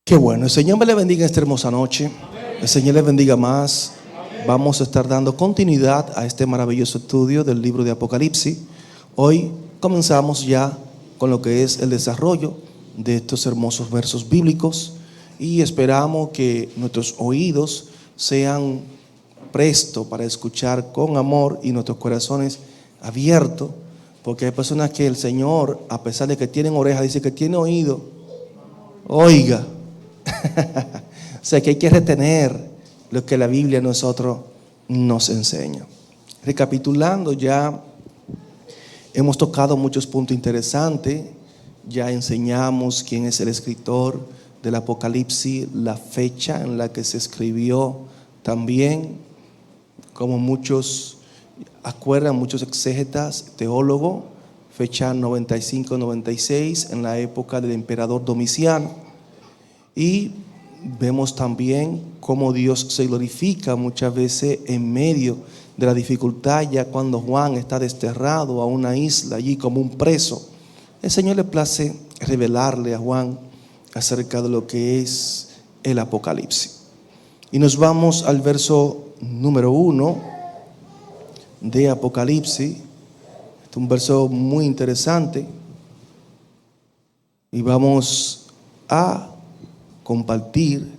Qué bueno, el Señor me le bendiga esta hermosa noche. El Señor le bendiga más. Vamos a estar dando continuidad a este maravilloso estudio del libro de Apocalipsis. Hoy comenzamos ya con lo que es el desarrollo de estos hermosos versos bíblicos y esperamos que nuestros oídos sean prestos para escuchar con amor y nuestros corazones abiertos, porque hay personas que el Señor, a pesar de que tienen orejas, dice que tiene oído. Oiga. O sea que hay que retener lo que la Biblia a nosotros nos enseña. Recapitulando, ya hemos tocado muchos puntos interesantes. Ya enseñamos quién es el escritor del Apocalipsis, la fecha en la que se escribió también, como muchos acuerdan, muchos exégetas, teólogos, fecha 95-96, en la época del emperador Domiciano. Y vemos también cómo Dios se glorifica muchas veces en medio de la dificultad, ya cuando Juan está desterrado a una isla allí como un preso. El Señor le place revelarle a Juan acerca de lo que es el Apocalipsis. Y nos vamos al verso número 1 de Apocalipsis. Es un verso muy interesante. Y vamos a compartir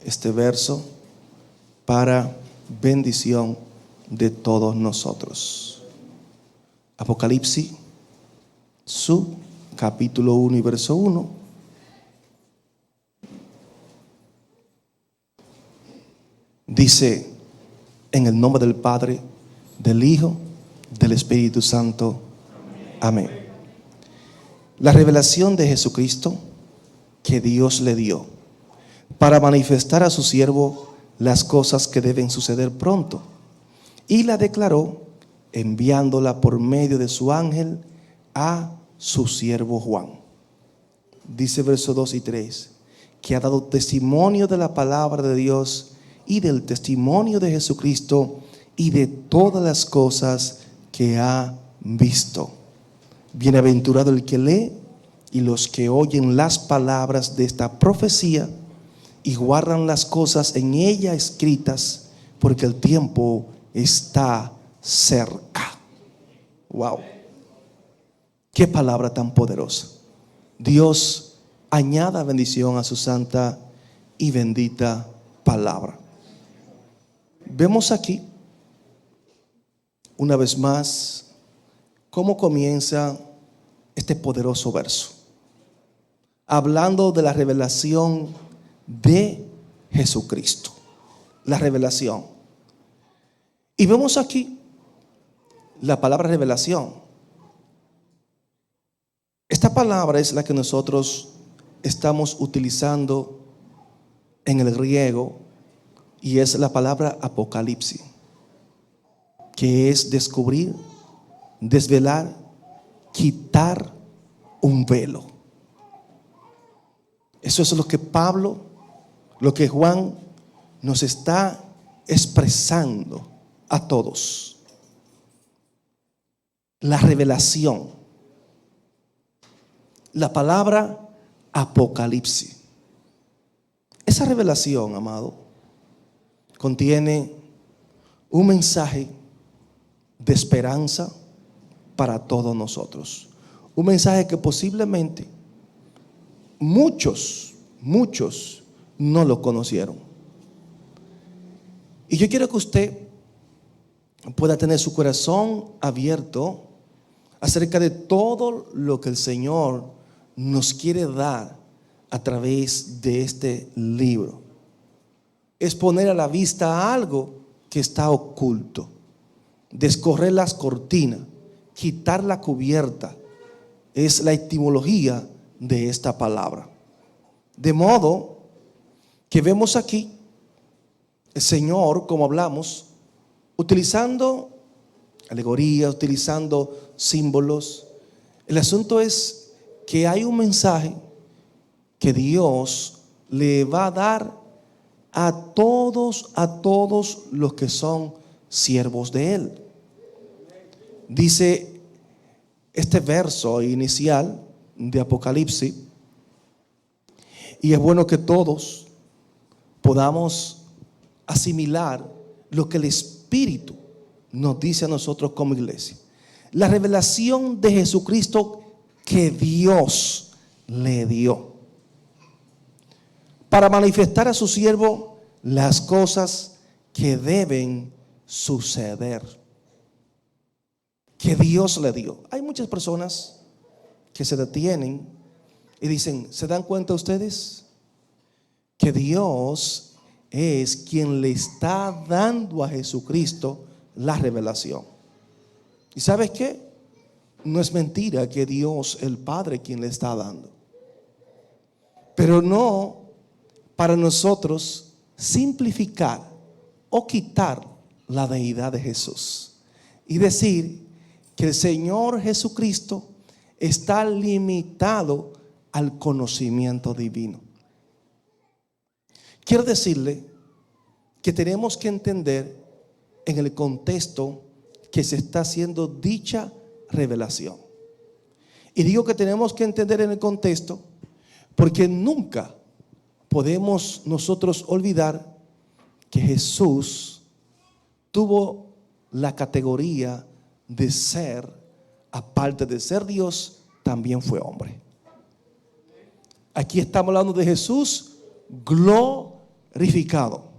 este verso para bendición de todos nosotros. Apocalipsis, su capítulo 1 y verso 1. Dice: en el nombre del Padre, del Hijo, del Espíritu Santo. Amén. La revelación de Jesucristo que Dios le dio para manifestar a su siervo las cosas que deben suceder pronto, y la declaró enviándola por medio de su ángel a su siervo Juan. Dice versos 2 y 3 que ha dado testimonio de la palabra de Dios y del testimonio de Jesucristo y de todas las cosas que ha visto. Bienaventurado el que lee y los que oyen las palabras de esta profecía y guardan las cosas en ella escritas, porque el tiempo está cerca. Wow. Qué palabra tan poderosa. Dios añada bendición a su santa y bendita palabra. Vemos aquí una vez más cómo comienza este poderoso verso, hablando de la revelación de Jesucristo. La revelación. Y vemos aquí la palabra revelación. Esta palabra es la que nosotros estamos utilizando en el griego, y es la palabra apocalipsis, que es descubrir, desvelar, quitar un velo. Eso es lo que Pablo, lo que Juan nos está expresando a todos. La revelación. La palabra apocalipsis. Esa revelación, amado, contiene un mensaje de esperanza para todos nosotros. Un mensaje que posiblemente muchos no lo conocieron. Y yo quiero que usted pueda tener su corazón abierto acerca de todo lo que el Señor nos quiere dar a través de este libro. Es poner a la vista algo que está oculto, descorrer las cortinas, quitar la cubierta. Es la etimología de esta palabra. De modo que vemos aquí el Señor, como hablamos, utilizando alegorías, utilizando símbolos. El asunto es que hay un mensaje que Dios le va a dar a todos los que son siervos de Él. Dice este verso inicial de Apocalipsis Y es bueno que todos podamos asimilar lo que el Espíritu nos dice a nosotros como iglesia. La revelación de Jesucristo que Dios le dio para manifestar a su siervo las cosas que deben suceder, que Dios le dio. Hay muchas personas que se detienen y dicen, ¿se dan cuenta ustedes que Dios es quien le está dando a Jesucristo la revelación? ¿Y sabes qué? No es mentira que Dios, el Padre, quien le está dando. Pero no para nosotros simplificar o quitar la deidad de Jesús y decir que el Señor Jesucristo está limitado al conocimiento divino. Quiero decirle que tenemos que entender en el contexto que se está haciendo dicha revelación. Y digo que tenemos que entender en el contexto porque nunca podemos nosotros olvidar que Jesús tuvo la categoría de ser, aparte de ser Dios, también fue hombre. Aquí estamos hablando de Jesús glorificado.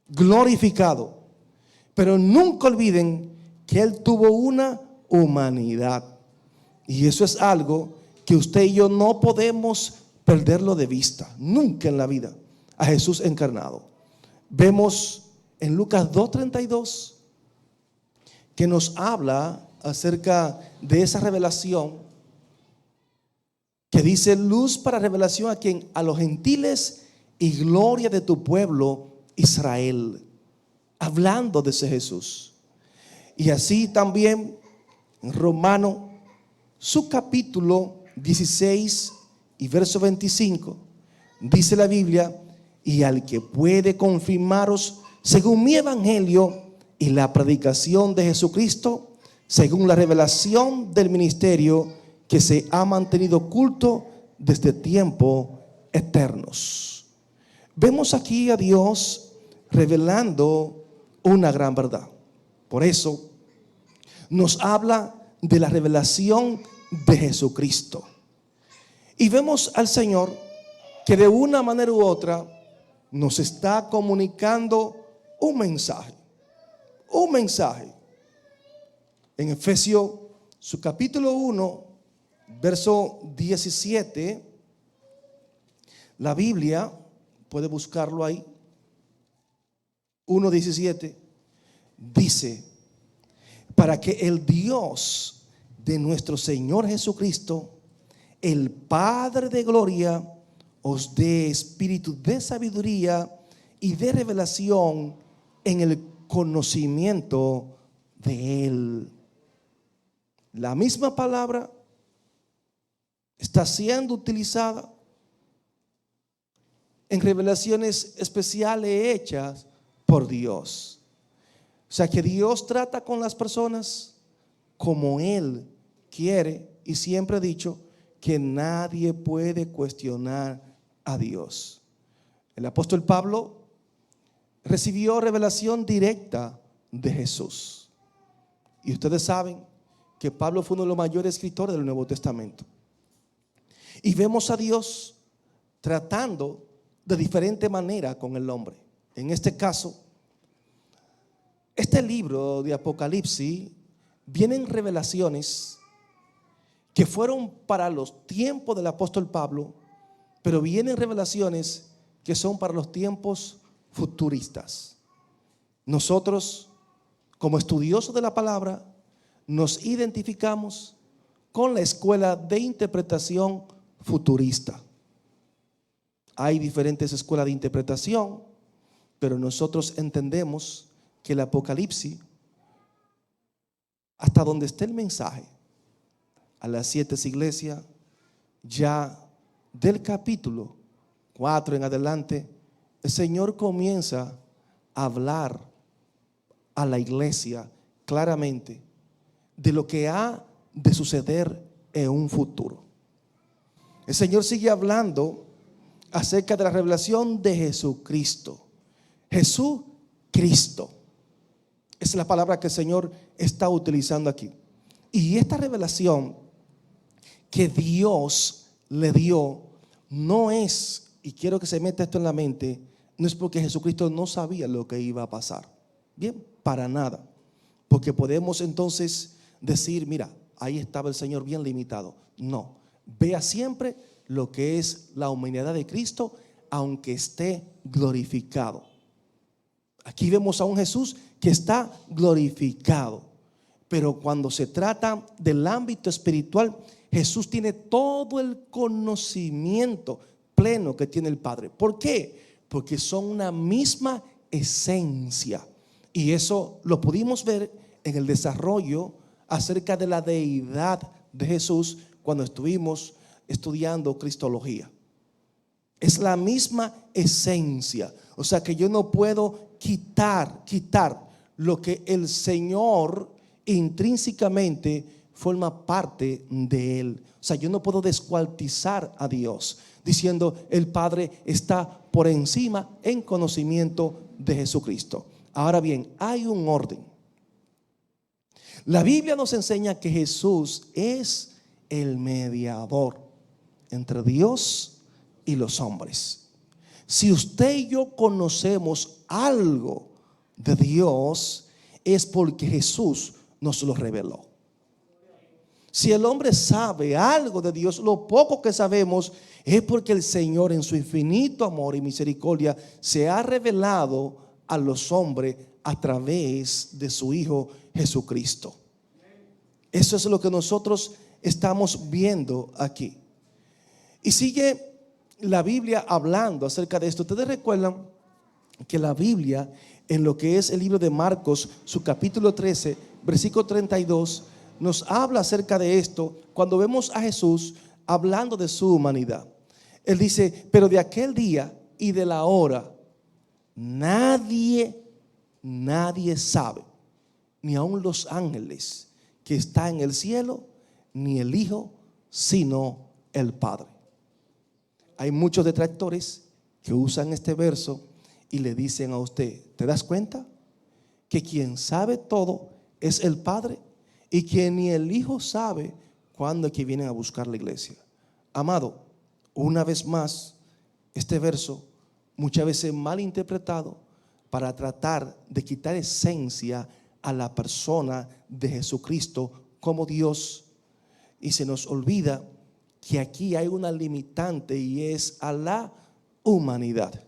Glorificado. Pero nunca olviden que Él tuvo una humanidad. Y eso es algo que usted y yo no podemos perderlo de vista. Nunca en la vida. A Jesús encarnado. Vemos en Lucas 2:32 que nos habla acerca de esa revelación que dice: luz para revelación a quien, a los gentiles, y gloria de tu pueblo Israel. Hablando de ese Jesús. Y así también en Romano, su capítulo 16 y verso 25, dice la Biblia: y al que puede confirmaros según mi evangelio y la predicación de Jesucristo, según la revelación del ministerio que se ha mantenido oculto desde tiempos eternos. Vemos aquí a Dios revelando una gran verdad. Por eso nos habla de la revelación de Jesucristo. Y vemos al Señor que de una manera u otra nos está comunicando un mensaje. Un mensaje. En Efesios, su capítulo 1, verso 17, la Biblia, puede buscarlo ahí, 1:17, dice: para que el Dios de nuestro Señor Jesucristo, el Padre de gloria, os dé espíritu de sabiduría y de revelación en el conocimiento de Él. La misma palabra está siendo utilizada en revelaciones especiales hechas por Dios. O sea que Dios trata con las personas como Él quiere, y siempre ha dicho que nadie puede cuestionar a Dios. El apóstol Pablo recibió revelación directa de Jesús. Y ustedes saben que Pablo fue uno de los mayores escritores del Nuevo Testamento. Y vemos a Dios tratando de diferente manera con el hombre. En este caso, este libro de Apocalipsis, vienen revelaciones que fueron para los tiempos del apóstol Pablo, pero vienen revelaciones que son para los tiempos futuristas. Nosotros, como estudiosos de la palabra, nos identificamos con la escuela de interpretación futurista. Hay diferentes escuelas de interpretación, pero nosotros entendemos que el Apocalipsis, hasta donde esté el mensaje a las 7 iglesias, ya del capítulo 4 en adelante, el Señor comienza a hablar a la iglesia claramente de lo que ha de suceder en un futuro. El Señor sigue hablando acerca de la revelación de Jesucristo. Jesucristo. Esa es la palabra que el Señor está utilizando aquí. Y esta revelación que Dios le dio no es, y quiero que se meta esto en la mente, no es porque Jesucristo no sabía lo que iba a pasar. Bien, para nada. Porque podemos entonces decir, mira, ahí estaba el Señor bien limitado. No, vea siempre lo que es la humanidad de Cristo, aunque esté glorificado. Aquí vemos a un Jesús que está glorificado. Pero cuando se trata del ámbito espiritual, Jesús tiene todo el conocimiento pleno que tiene el Padre. ¿Por qué? Porque son una misma esencia. Y eso lo pudimos ver en el desarrollo acerca de la deidad de Jesús cuando estuvimos estudiando Cristología. Es la misma esencia. O sea que yo no puedo quitar lo que el Señor intrínsecamente forma parte de Él. O sea, yo no puedo descuartizar a Dios diciendo el Padre está por encima en conocimiento de Jesucristo. Ahora bien, hay un orden. La Biblia nos enseña que Jesús es el mediador entre Dios y los hombres. Si usted y yo conocemos algo de Dios, es porque Jesús nos lo reveló. Si el hombre sabe algo de Dios, lo poco que sabemos es porque el Señor en su infinito amor y misericordia se ha revelado a los hombres a través de su Hijo Jesucristo. Eso es lo que nosotros estamos viendo aquí. Y sigue la Biblia hablando acerca de esto. Ustedes recuerdan que la Biblia, en lo que es el libro de Marcos, su capítulo 13, versículo 32, nos habla acerca de esto cuando vemos a Jesús hablando de su humanidad. Él dice, pero de aquel día y de la hora nadie sabe, ni aun los ángeles que está en el cielo, ni el Hijo, sino el Padre. Hay muchos detractores que usan este verso y le dicen a usted, ¿te das cuenta? Que quien sabe todo es el Padre y que ni el Hijo sabe cuándo es que vienen a buscar la iglesia. Amado, una vez más, este verso muchas veces mal interpretado para tratar de quitar esencia a la persona de Jesucristo como Dios, y se nos olvida que aquí hay una limitante y es a la humanidad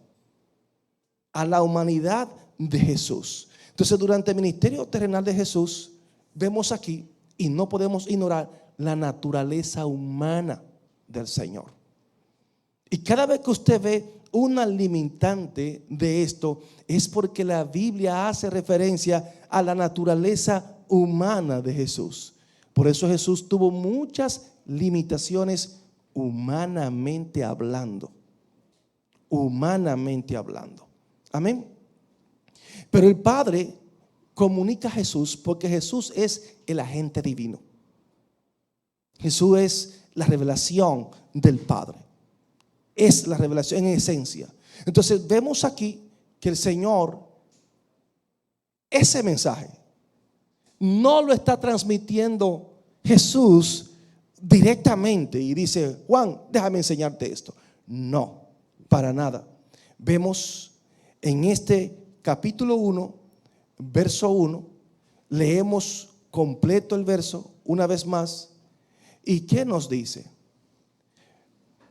de Jesús. Entonces, durante el ministerio terrenal de Jesús, vemos aquí, y no podemos ignorar, la naturaleza humana del Señor. Y cada vez que usted ve una limitante de esto, es porque la Biblia hace referencia a la naturaleza humana de Jesús. Por eso Jesús tuvo muchas limitaciones humanamente hablando. Humanamente hablando. Amén. Pero el Padre comunica a Jesús porque Jesús es el agente divino. Jesús es la revelación del Padre. Es la revelación en esencia. Entonces vemos aquí que el Señor, ese mensaje, no lo está transmitiendo Jesús directamente y dice, Juan, déjame enseñarte esto. No, para nada. Vemos en este capítulo 1, verso 1, leemos completo el verso una vez más. ¿Y qué nos dice?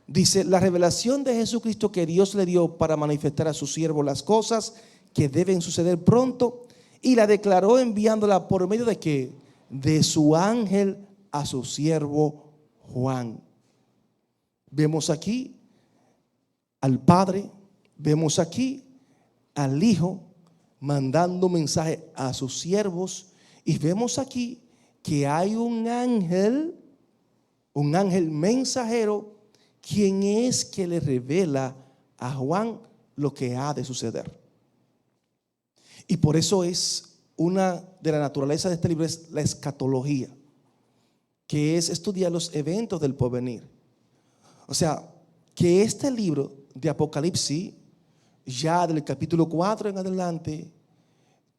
Dice, la revelación de Jesucristo que Dios le dio para manifestar a su siervo las cosas que deben suceder pronto, y la declaró enviándola por medio de ¿qué? De su ángel a su siervo Juan. Vemos aquí al Padre, vemos aquí al Hijo mandando un mensaje a sus siervos, y vemos aquí que hay un ángel mensajero, quien es que le revela a Juan lo que ha de suceder. Y por eso es una de la naturaleza de este libro, es la escatología, que es estudiar los eventos del porvenir. O sea, que este libro de Apocalipsis, ya del capítulo 4 en adelante,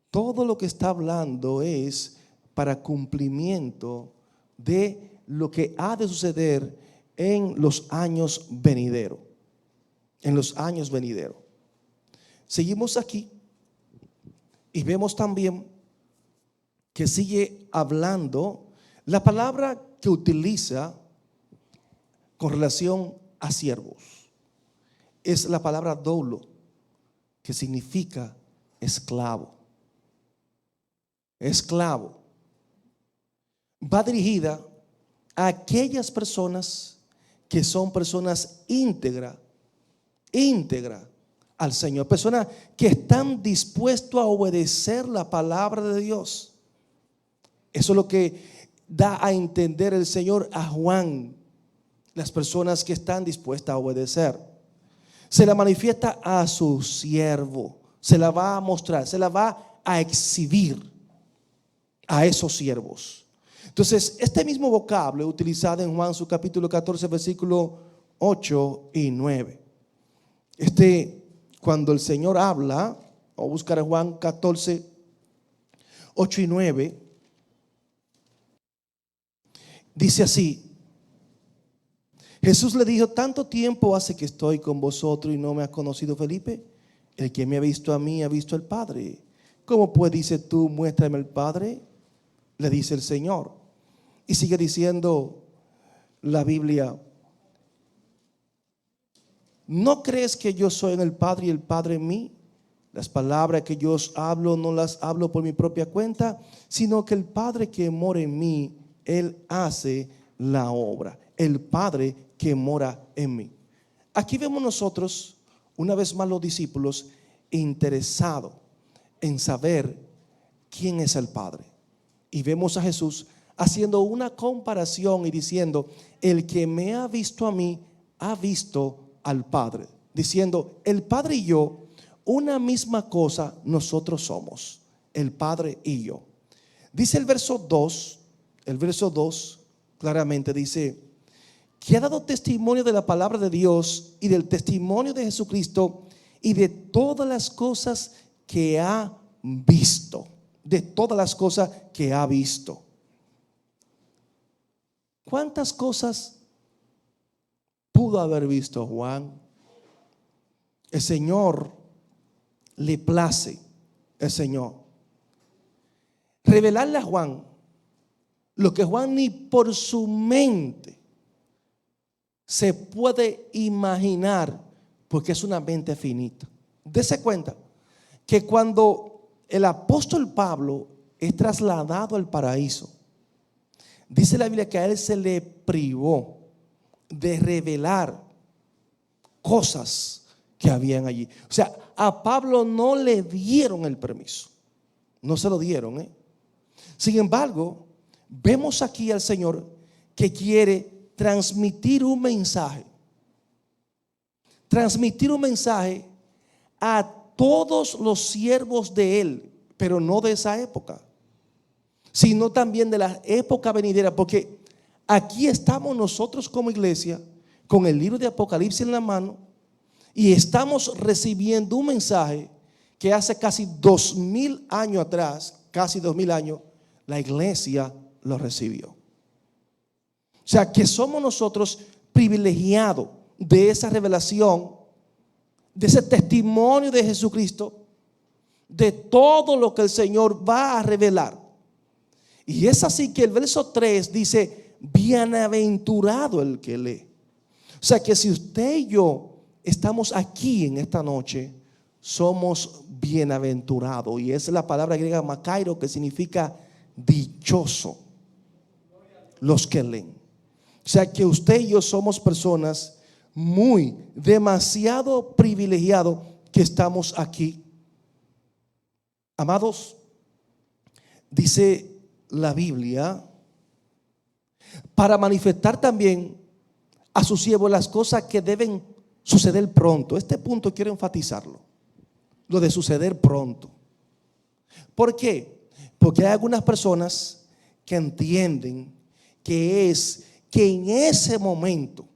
todo lo que está hablando es para cumplimiento de lo que ha de suceder en los años venideros. En los años venideros. Seguimos aquí y vemos también que sigue hablando. La palabra que utiliza con relación a siervos es la palabra doulo, que significa esclavo. Esclavo. Va dirigida a aquellas personas que son personas íntegras al Señor, personas que están dispuestos a obedecer la palabra de Dios. Eso es lo que da a entender el Señor a Juan, las personas que están dispuestas a obedecer. Se la manifiesta a su siervo, se la va a mostrar, se la va a exhibir a esos siervos. Entonces, este mismo vocablo es utilizado en Juan, su capítulo 14, versículo 8 y 9. Cuando el Señor habla, o buscar a Juan 14, 8 y 9, dice así: Jesús le dijo: ¿tanto tiempo hace que estoy con vosotros y no me has conocido, Felipe? El que me ha visto a mí ha visto al Padre. ¿Cómo pues dices tú, muéstrame el Padre? Le dice el Señor. Y sigue diciendo la Biblia: ¿no crees que yo soy en el Padre y el Padre en mí? Las palabras que yo os hablo no las hablo por mi propia cuenta, sino que el Padre que mora en mí, Él hace la obra. El Padre que mora en mí. Aquí vemos nosotros, una vez más, los discípulos interesados en saber quién es el Padre. Y vemos a Jesús haciendo una comparación y diciendo: el que me ha visto a mí, ha visto al Padre. Diciendo: el Padre y yo, una misma cosa nosotros somos, el Padre y yo. Dice el verso 2, claramente dice que ha dado testimonio de la palabra de Dios y del testimonio de Jesucristo y de todas las cosas que ha visto. De todas las cosas que ha visto. ¿Cuántas cosas pudo haber visto Juan? El Señor le place, el Señor, revelarle a Juan lo que Juan ni por su mente se puede imaginar, porque es una mente finita. Dese cuenta que cuando el apóstol Pablo es trasladado al paraíso, dice la Biblia que a él se le privó de revelar cosas que habían allí. O sea, a Pablo no le dieron el permiso, no se lo dieron. Sin embargo, vemos aquí al Señor que quiere transmitir un mensaje a todos los siervos de Él, pero no de esa época, sino también de la época venidera, porque aquí estamos nosotros como iglesia con el libro de Apocalipsis en la mano y estamos recibiendo un mensaje que hace casi 2000 años atrás, casi 2000 años, la iglesia lo recibió. O sea que somos nosotros privilegiados de esa revelación, de ese testimonio de Jesucristo, de todo lo que el Señor va a revelar. Y es así que el verso 3 dice: bienaventurado el que lee. O sea que si usted y yo estamos aquí en esta noche, somos bienaventurados. Y es la palabra griega makairo, que significa dichoso, los que leen. O sea que usted y yo somos personas demasiado privilegiados que estamos aquí. Amados, dice la Biblia, para manifestar también a sus siervos las cosas que deben suceder pronto. Este punto quiero enfatizarlo, lo de suceder pronto. ¿Por qué? Porque hay algunas personas que entienden que es que en ese momento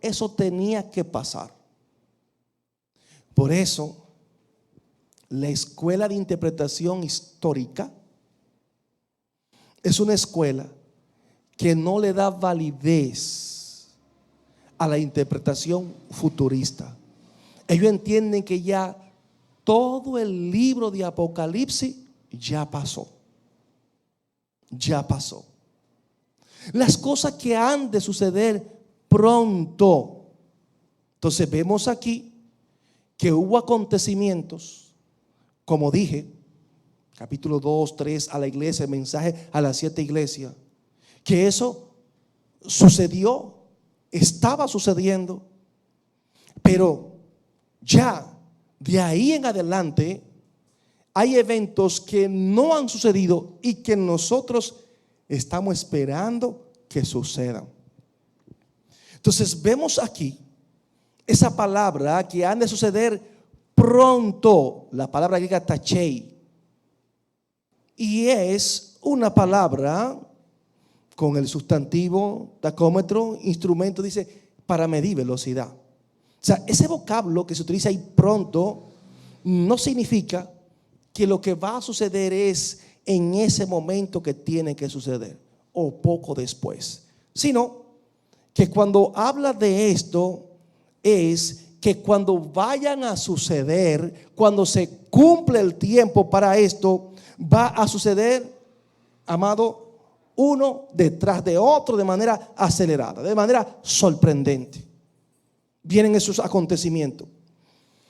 eso tenía que pasar. Por eso, la escuela de interpretación histórica es una escuela que no le da validez a la interpretación futurista. Ellos entienden que ya todo el libro de Apocalipsis ya pasó. Ya pasó. Las cosas que han de suceder pronto. Entonces vemos aquí que hubo acontecimientos, como dije, capítulo 2, 3 a la iglesia, mensaje a las 7 iglesias, que eso sucedió, estaba sucediendo, pero ya de ahí en adelante hay eventos que no han sucedido y que nosotros estamos esperando que sucedan. Entonces vemos aquí esa palabra que han de suceder pronto, la palabra griega tachei, y es una palabra con el sustantivo, tacómetro, instrumento, dice para medir velocidad. O sea, ese vocablo que se utiliza ahí pronto no significa que lo que va a suceder es en ese momento que tiene que suceder o poco después, sino que cuando habla de esto es que cuando vayan a suceder, cuando se cumple el tiempo para esto, va a suceder, amado, uno detrás de otro de manera acelerada, de manera sorprendente. Vienen esos acontecimientos.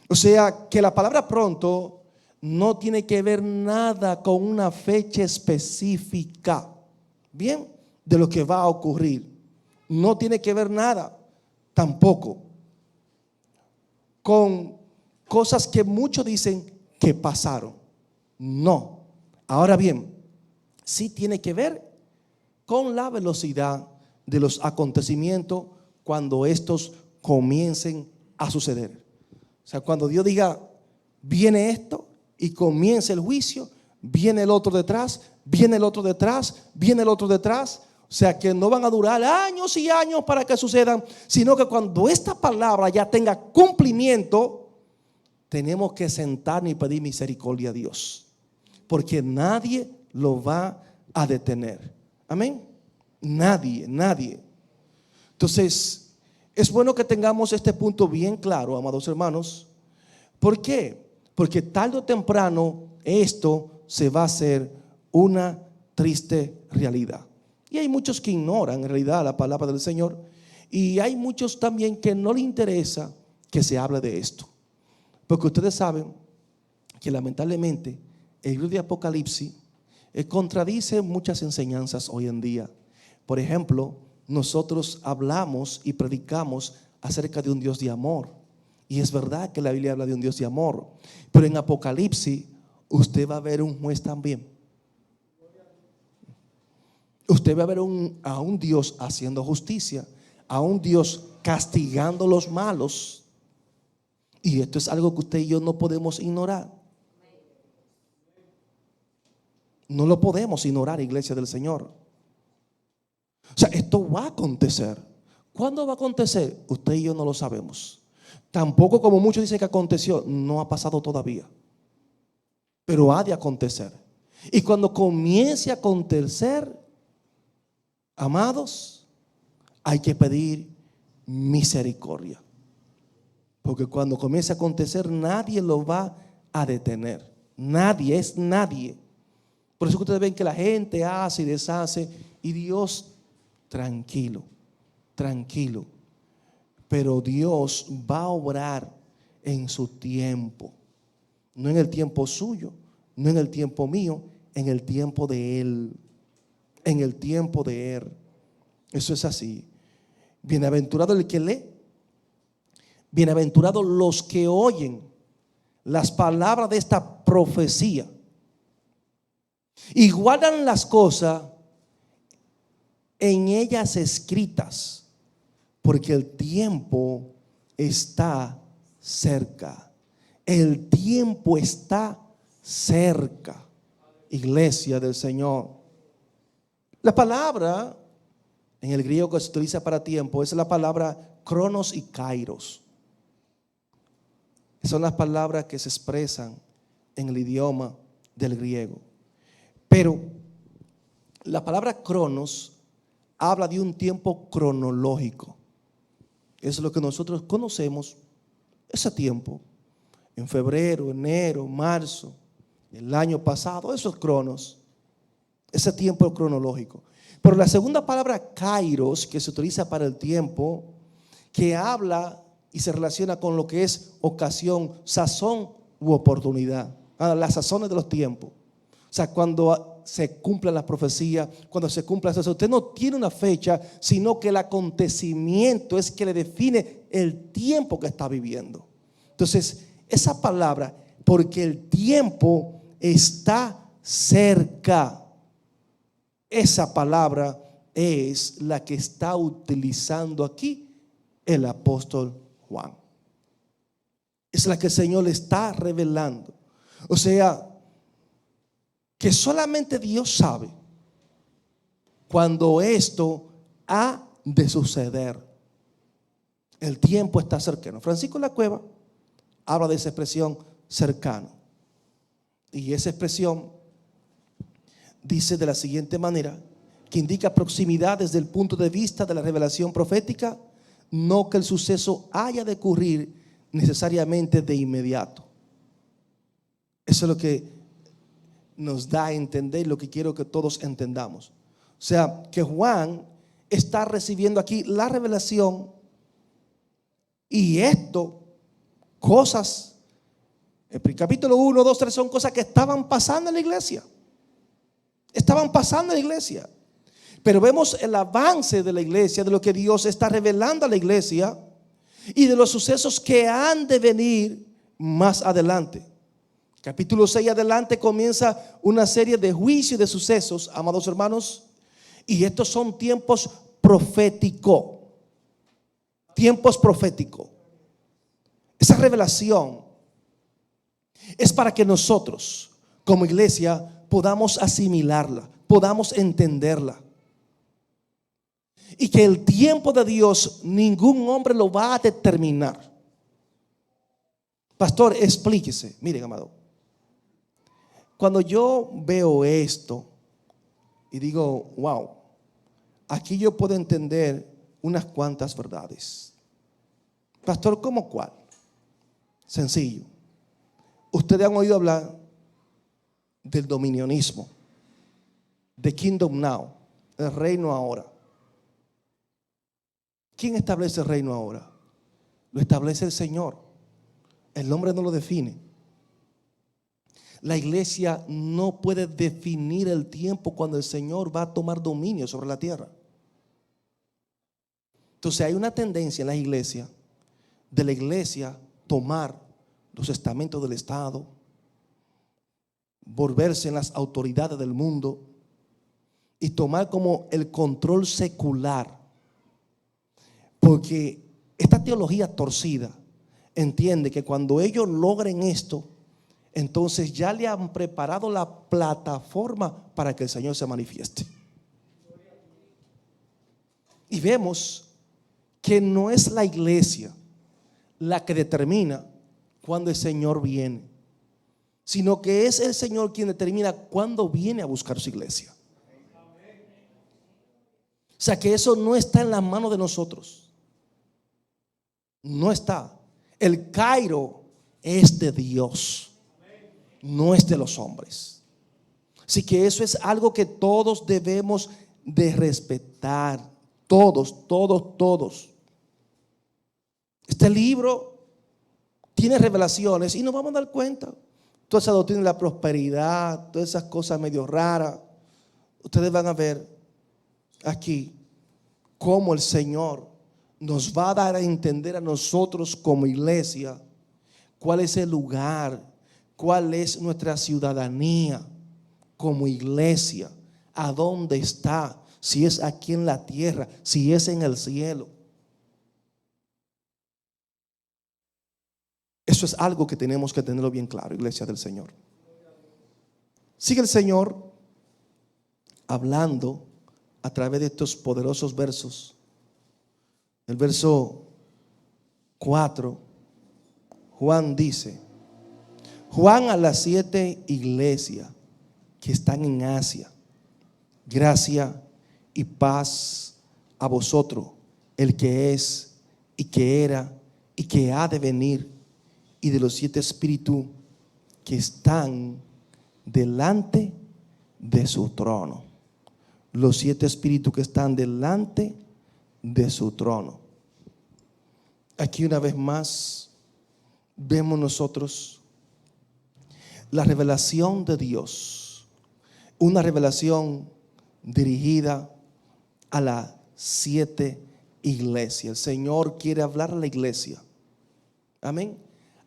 O sea que la palabra pronto no tiene que ver nada con una fecha específica, bien, de lo que va a ocurrir. No tiene que ver nada tampoco con cosas que muchos dicen que pasaron. No. Ahora bien, sí tiene que ver con la velocidad de los acontecimientos cuando estos comiencen a suceder. O sea, cuando Dios diga, viene esto y comienza el juicio, viene el otro detrás, viene el otro detrás, viene el otro detrás. O sea, que no van a durar años y años para que sucedan, sino que cuando esta palabra ya tenga cumplimiento, tenemos que sentarnos y pedir misericordia a Dios, porque nadie lo va a detener. Amén. Nadie. Entonces, es bueno que tengamos este punto bien claro, amados hermanos. ¿Por qué? Porque tarde o temprano esto se va a hacer una triste realidad. Y hay muchos que ignoran en realidad la palabra del Señor, y hay muchos también que no les interesa que se hable de esto, porque ustedes saben que lamentablemente el libro de Apocalipsis contradice muchas enseñanzas hoy en día. Por ejemplo, nosotros hablamos y predicamos acerca de un Dios de amor, y es verdad que la Biblia habla de un Dios de amor, pero en Apocalipsis usted va a ver un juez también. Usted va a ver a un Dios haciendo justicia, a un Dios castigando a los malos, y esto es algo que usted y yo no podemos ignorar. No lo podemos ignorar, iglesia del Señor. O sea, esto va a acontecer. ¿Cuándo va a acontecer? Usted y yo no lo sabemos. Tampoco, como muchos dicen que aconteció, no ha pasado todavía, pero ha de acontecer. Y cuando comience a acontecer, amados, hay que pedir misericordia, porque cuando comience a acontecer nadie lo va a detener. Nadie, es nadie. Por eso que ustedes ven que la gente hace y deshace, y Dios tranquilo, pero Dios va a obrar en su tiempo, no en el tiempo suyo, no en el tiempo mío, en el tiempo de Él. En el tiempo de Él. Eso es así. Bienaventurado el que lee, bienaventurados los que oyen las palabras de esta profecía y guardan las cosas en ellas escritas, porque el tiempo está cerca. El tiempo está cerca, iglesia del Señor. La palabra en el griego que se utiliza para tiempo es la palabra cronos y kairos. Son las palabras que se expresan en el idioma del griego. Pero la palabra cronos habla de un tiempo cronológico. Es lo que nosotros conocemos, ese tiempo, en febrero, enero, marzo, el año pasado, esos cronos, ese tiempo cronológico. Pero la segunda palabra, kairos, que se utiliza para el tiempo, que habla y se relaciona con lo que es ocasión, sazón u oportunidad. Las sazones de los tiempos. O sea, cuando se cumple la profecía, cuando se cumple eso, usted no tiene una fecha, sino que el acontecimiento es que le define el tiempo que está viviendo. Entonces, esa palabra, porque el tiempo está cerca, esa palabra es la que está utilizando aquí el apóstol Juan. Es la que el Señor le está revelando. O sea, que solamente Dios sabe cuando esto ha de suceder. El tiempo está cercano. Francisco de la Cueva habla de esa expresión cercano. Y esa expresión dice de la siguiente manera, que indica proximidad desde el punto de vista de la revelación profética, no que el suceso haya de ocurrir necesariamente de inmediato. Eso es lo que nos da a entender, lo que quiero que todos entendamos. O sea, que Juan está recibiendo aquí la revelación y esto, cosas, el capítulo 1, 2, 3 son cosas que estaban pasando en la iglesia. Estaban pasando en la iglesia. Pero vemos el avance de la iglesia, de lo que Dios está revelando a la iglesia y de los sucesos que han de venir más adelante. Capítulo 6 adelante comienza una serie de juicios y de sucesos, amados hermanos, y estos son tiempos proféticos. Tiempos proféticos. Esa revelación es para que nosotros, como iglesia, podamos asimilarla, podamos entenderla. Y que el tiempo de Dios ningún hombre lo va a determinar. Pastor, explíquese. Miren, amado, cuando yo veo esto y digo, wow, aquí yo puedo entender unas cuantas verdades. Pastor, ¿cómo cuál? Sencillo. Ustedes han oído hablar del dominionismo, de Kingdom Now, el reino ahora. ¿Quién establece el reino ahora? Lo establece el Señor. El hombre no lo define. La iglesia no puede definir el tiempo cuando el Señor va a tomar dominio sobre la tierra. Entonces hay una tendencia en la iglesia, de la iglesia tomar los estamentos del Estado, volverse en las autoridades del mundo y tomar como el control secular. Porque esta teología torcida entiende que cuando ellos logren esto, entonces ya le han preparado la plataforma para que el Señor se manifieste. Y vemos que no es la iglesia la que determina cuándo el Señor viene, sino que es el Señor quien determina cuándo viene a buscar su iglesia. O sea que eso no está en las manos de nosotros. No está. El Cairo es de Dios, no es de los hombres. Así que eso es algo que todos debemos de respetar. Todos. Este libro tiene revelaciones y nos vamos a dar cuenta. Toda esa doctrina de la prosperidad, todas esas cosas medio raras, ustedes van a ver aquí cómo el Señor nos va a dar a entender a nosotros como iglesia cuál es el lugar, cuál es nuestra ciudadanía como iglesia, a dónde está, si es aquí en la tierra, si es en el cielo. Eso es algo que tenemos que tenerlo bien claro, iglesia del Señor. Sigue el Señor hablando a través de estos poderosos versos. El verso 4, Juan dice: Juan a las 7 iglesias que están en Asia, gracia y paz a vosotros, el que es y que era y que ha de venir, y de los 7 espíritus que están delante de su trono. Los 7 espíritus que están delante de su trono. Aquí una vez más vemos nosotros la revelación de Dios, una revelación dirigida a las 7 iglesias. El Señor quiere hablar a la iglesia, amén,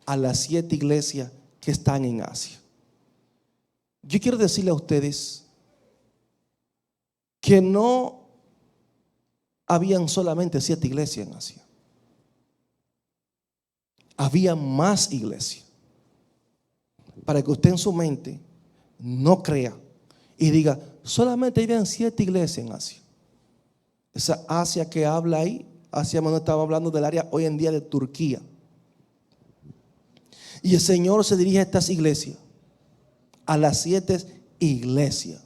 a las 7 iglesias que están en Asia. Yo quiero decirle a ustedes que no habían solamente 7 iglesias en Asia. Había más iglesias. Para que usted en su mente no crea y diga, solamente habían 7 iglesias en Asia. Esa Asia que habla ahí, Asia no estaba hablando del área hoy en día de Turquía. Y el Señor se dirige a estas iglesias, a las 7 iglesias.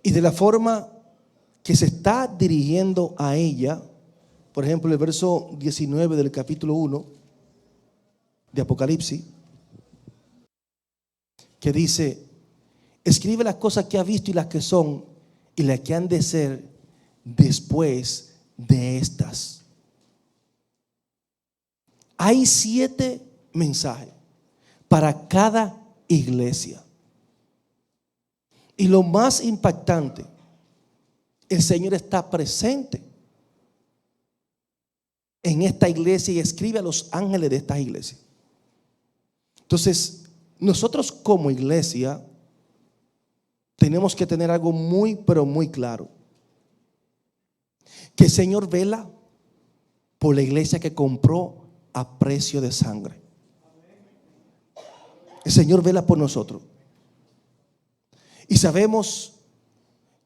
Y de la forma que se está dirigiendo a ella, por ejemplo, el verso 19 del capítulo 1 de Apocalipsis, que dice: escribe las cosas que ha visto y las que son y las que han de ser después de estas. Hay 7 mensajes para cada iglesia. Y lo más impactante, el Señor está presente en esta iglesia y escribe a los ángeles de esta iglesia. Entonces, nosotros como iglesia tenemos que tener algo muy, pero muy claro: que el Señor vela por la iglesia que compró a precio de sangre. El Señor vela por nosotros. Y sabemos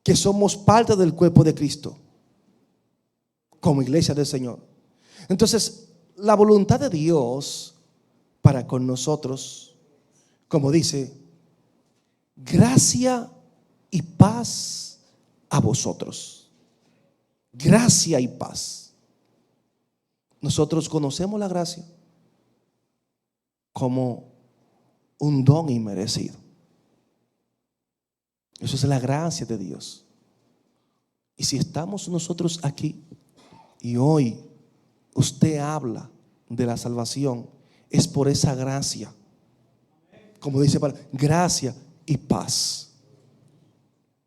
que somos parte del cuerpo de Cristo como iglesia del Señor. Entonces, la voluntad de Dios para con nosotros, como dice, gracia y paz a vosotros. Gracia y paz. Nosotros conocemos la gracia como un don inmerecido. Eso es la gracia de Dios. Y si estamos nosotros aquí y hoy usted habla de la salvación, es por esa gracia. Como dice, gracia y paz.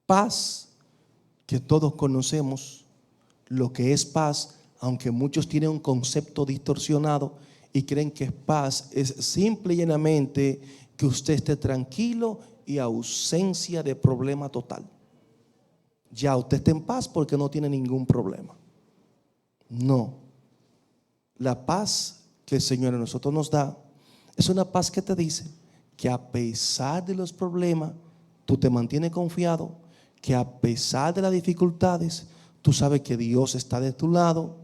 Paz, que todos conocemos lo que es paz, aunque muchos tienen un concepto distorsionado y creen que paz es simple y llanamente que usted esté tranquilo y ausencia de problema total. Ya usted está en paz porque no tiene ningún problema. No. La paz que el Señor a nosotros nos da es una paz que te dice que a pesar de los problemas, tú te mantienes confiado, que a pesar de las dificultades, tú sabes que Dios está de tu lado,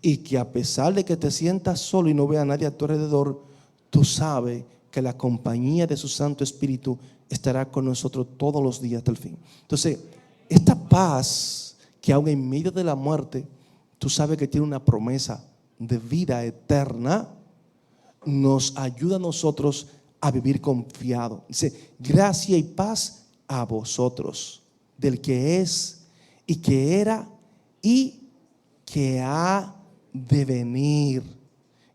y que a pesar de que te sientas solo y no veas a nadie a tu alrededor, tú sabes que la compañía de su Santo Espíritu estará con nosotros todos los días hasta el fin. Entonces, esta paz que aún en medio de la muerte, tú sabes que tiene una promesa de vida eterna, nos ayuda a nosotros a vivir confiado. Dice, gracia y paz a vosotros, del que es y que era y que ha de venir.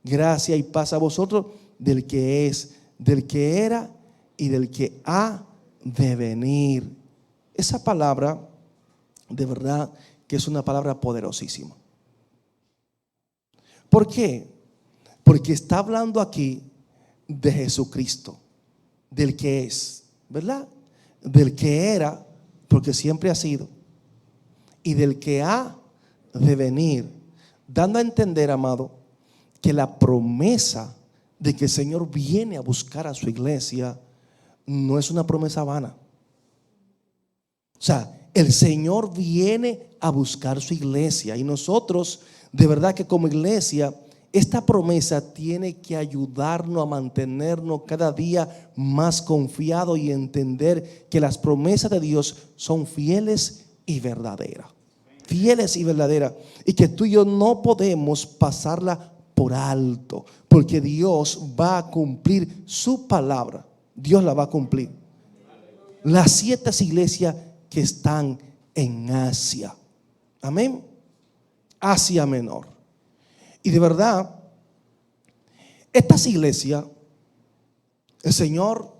Gracia y paz a vosotros, del que es, del que era y del que ha de venir. Esa palabra, de verdad, que es una palabra poderosísima. ¿Por qué? Porque está hablando aquí de Jesucristo, del que es, ¿verdad? Del que era, porque siempre ha sido, y del que ha de venir, dando a entender, amado, que la promesa de que el Señor viene a buscar a su iglesia no es una promesa vana. O sea, el Señor viene a buscar su iglesia y nosotros De verdad que como iglesia, esta promesa tiene que ayudarnos a mantenernos cada día más confiados y entender que las promesas de Dios son fieles y verdaderas. Fieles y verdaderas. Y que tú y yo no podemos pasarla por alto, porque Dios va a cumplir su palabra. Dios la va a cumplir. Las 7 iglesias que están en Asia. Amén. Asia Menor. Y de verdad, estas iglesias, el Señor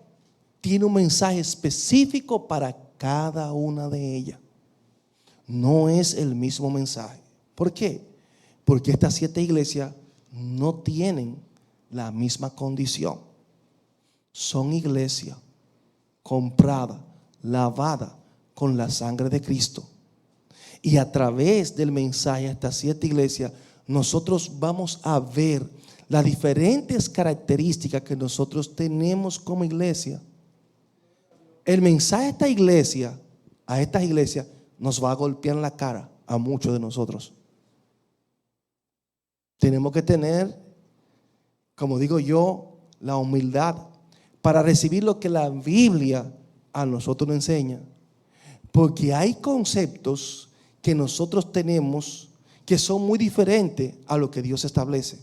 tiene un mensaje específico para cada una de ellas. No es el mismo mensaje. ¿Por qué? Porque estas 7 iglesias no tienen la misma condición. Son iglesias compradas, lavadas con la sangre de Cristo. Y a través del mensaje a estas 7 iglesias, nosotros vamos a ver las diferentes características que nosotros tenemos como iglesia. El mensaje a estas iglesias, nos va a golpear en la cara a muchos de nosotros. Tenemos que tener, como digo yo, la humildad para recibir lo que la Biblia a nosotros nos enseña. Porque hay conceptos que nosotros tenemos que son muy diferentes a lo que Dios establece.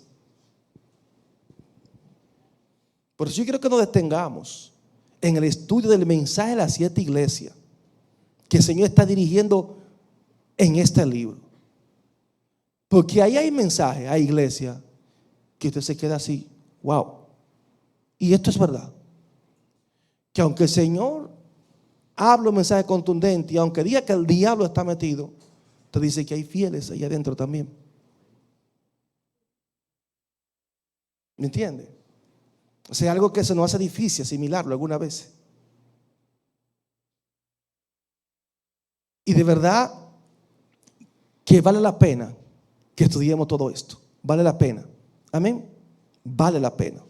Por eso yo quiero que nos detengamos en el estudio del mensaje de las 7 iglesias que el Señor está dirigiendo en este libro. Porque ahí hay mensajes, hay iglesias que usted se queda así, wow. Y esto es verdad. Que aunque el Señor habla un mensaje contundente y aunque diga que el diablo está metido, te dice que hay fieles ahí adentro también. ¿Me entiende? O sea, algo que se nos hace difícil asimilarlo alguna vez. Y de verdad que vale la pena que estudiemos todo esto. Vale la pena. Amén. Vale la pena.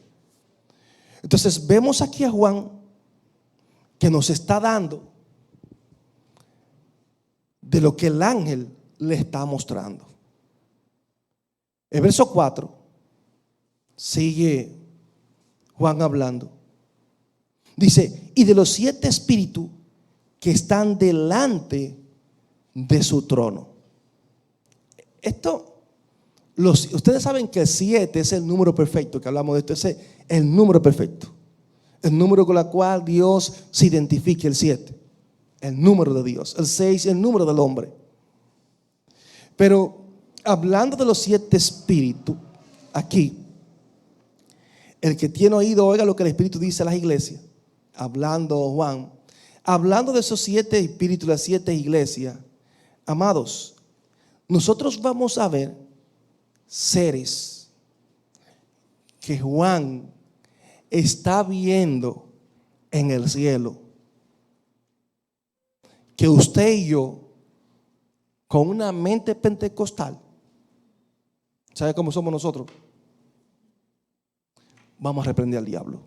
Entonces vemos aquí a Juan que nos está dando de lo que el ángel le está mostrando. El verso 4 sigue Juan hablando. Dice, y de los 7 espíritus que están delante de su trono. Ustedes saben que 7 es el número perfecto, que hablamos de esto, es el número perfecto. El número con el cual Dios se identifica, el 7. El número de Dios. El 6, el número del hombre. Pero hablando de los 7 espíritus, aquí, el que tiene oído, oiga lo que el Espíritu dice a las iglesias. Hablando Juan, hablando de esos 7 espíritus, las 7 iglesias, amados, nosotros vamos a ver seres que Juan está viendo en el cielo, que usted y yo, con una mente pentecostal, ¿sabe cómo somos nosotros? Vamos a reprender al diablo.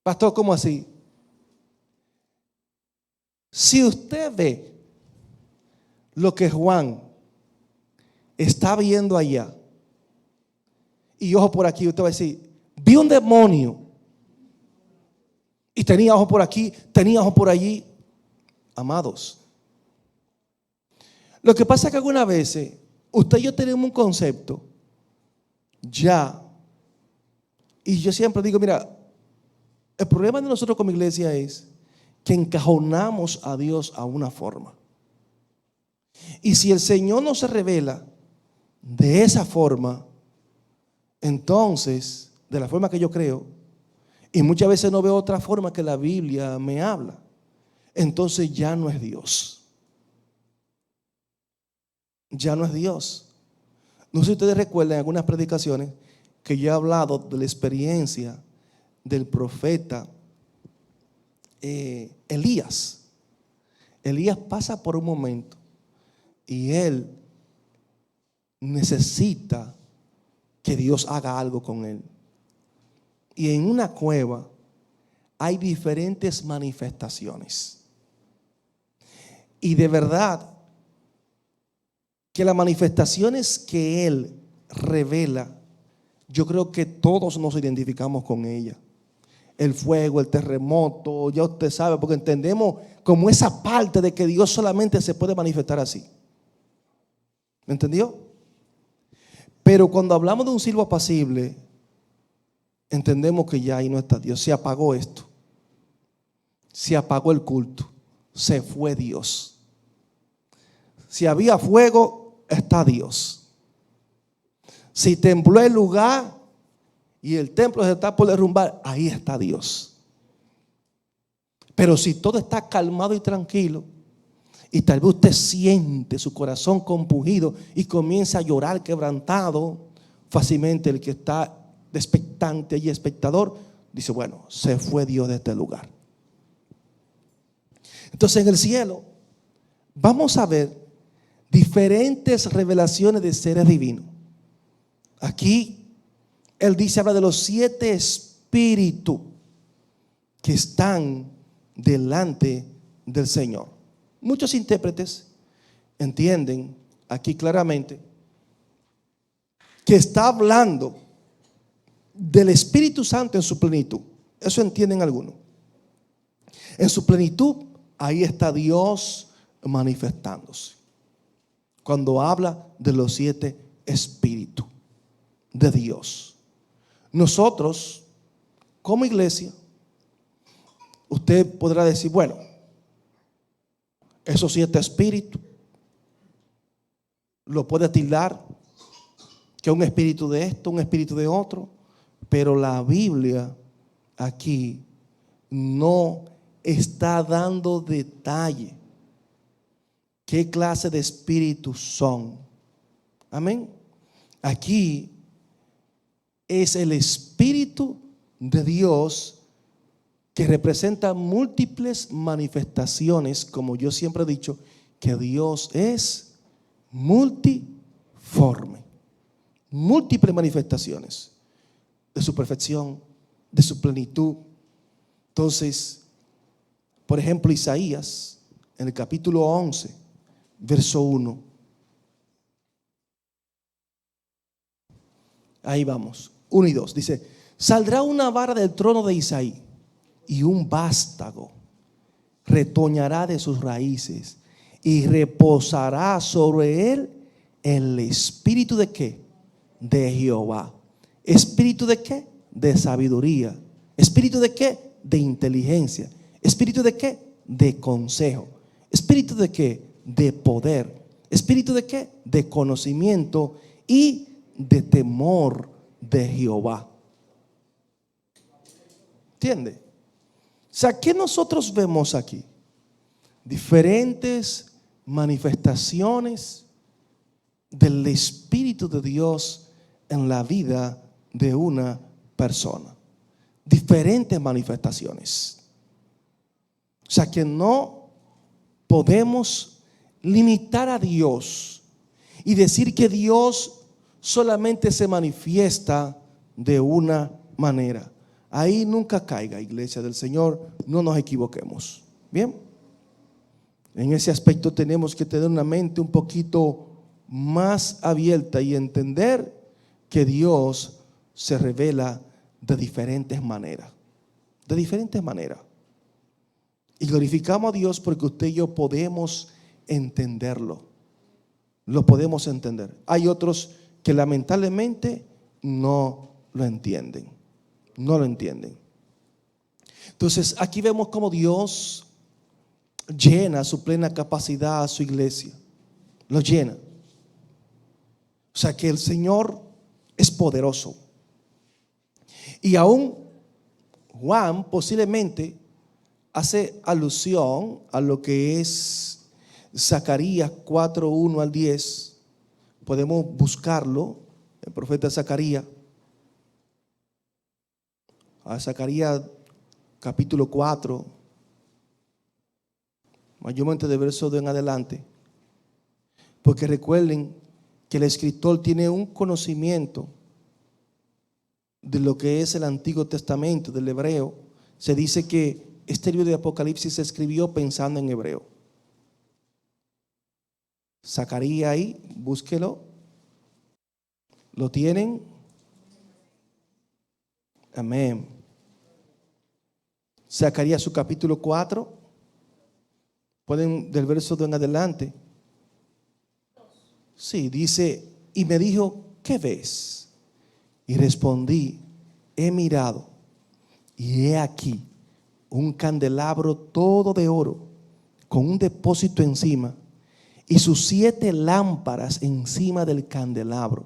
Pastor, ¿cómo así? Si usted ve lo que Juan está viendo allá, y ojo por aquí, usted va a decir, vi un demonio, y tenía ojo por aquí, tenía ojo por allí. Amados, lo que pasa es que algunas veces usted y yo tenemos un concepto ya, y yo siempre digo, mira, el problema de nosotros como iglesia es que encajonamos a Dios a una forma. Y si el Señor no se revela de esa forma, entonces, de la forma que yo creo, y muchas veces no veo otra forma que la Biblia me habla, entonces ya no es Dios. Ya no es Dios. No sé si ustedes recuerdan en algunas predicaciones que yo he hablado de la experiencia del profeta Elías. Elías pasa por un momento y él necesita que Dios haga algo con él. Y en una cueva hay diferentes manifestaciones. Y de verdad que las manifestaciones que Él revela, yo creo que todos nos identificamos con ella. El fuego, el terremoto, ya usted sabe, porque entendemos como esa parte de que Dios solamente se puede manifestar así. ¿Me entendió? Pero cuando hablamos de un silbo apacible, entendemos que ya ahí no está Dios. Se apagó esto. Se apagó el culto. Se fue Dios. Si había fuego, está Dios. Si tembló el lugar y el templo se está por derrumbar, ahí está Dios. Pero si todo está calmado y tranquilo, y tal vez usted siente su corazón compungido y comienza a llorar quebrantado, fácilmente el que está expectante y espectador dice, bueno, se fue Dios de este lugar. Entonces en el cielo vamos a ver diferentes revelaciones de seres divinos. Aquí Él dice, habla de los 7 espíritus que están delante del Señor. Muchos intérpretes entienden aquí claramente que está hablando del Espíritu Santo en su plenitud. Eso entienden algunos. En su plenitud, ahí está Dios manifestándose. Cuando habla de los 7 espíritus de Dios. Nosotros, como iglesia, usted podrá decir, bueno, esos 7 espíritus lo puede tildar que un espíritu de esto, un espíritu de otro, pero la Biblia aquí no está dando detalle qué clase de espíritus son. Amén. Aquí es el Espíritu de Dios que representa múltiples manifestaciones, como yo siempre he dicho, que Dios es multiforme. Múltiples manifestaciones de su perfección, de su plenitud. Entonces, por ejemplo, Isaías, en el capítulo 11, verso 1. Ahí vamos, 1 y 2. Dice, saldrá una vara del trono de Isaí y un vástago retoñará de sus raíces y reposará sobre él el espíritu de ¿qué? De Jehová. ¿Espíritu de qué? De sabiduría. ¿Espíritu de qué? De inteligencia. ¿Espíritu de qué? De consejo. ¿Espíritu de qué? De poder. ¿Espíritu de qué? De conocimiento y de temor de Jehová. ¿Entiende? O sea, ¿qué nosotros vemos aquí? Diferentes manifestaciones del Espíritu de Dios en la vida de una persona. Diferentes manifestaciones. O sea, que no podemos limitar a Dios y decir que Dios solamente se manifiesta de una manera. Ahí nunca caiga, iglesia del Señor, no nos equivoquemos. Bien, en ese aspecto tenemos que tener una mente un poquito más abierta y entender que Dios se revela de diferentes maneras. De diferentes maneras. Y glorificamos a Dios porque usted y yo podemos entenderlo. Lo podemos entender. Hay otros que lamentablemente no lo entienden. No lo entienden. Entonces aquí vemos cómo Dios llena su plena capacidad a su iglesia. Lo llena. O sea que el Señor es poderoso. Y aún Juan posiblemente hace alusión a lo que es Zacarías 4, 1 al 10. Podemos buscarlo, el profeta Zacarías. A Zacarías capítulo 4, mayormente de verso 2 en adelante. Porque recuerden que el escritor tiene un conocimiento de lo que es el Antiguo Testamento, del hebreo. Se dice que este libro de Apocalipsis se escribió pensando en hebreo. Zacarías ahí, búsquelo. ¿Lo tienen? Amén. Zacarías su capítulo 4. Pueden del verso de en adelante. Sí, dice, y me dijo, ¿qué ves? Y respondí, he mirado, y he aquí un candelabro todo de oro, con un depósito encima, y sus 7 lámparas encima del candelabro,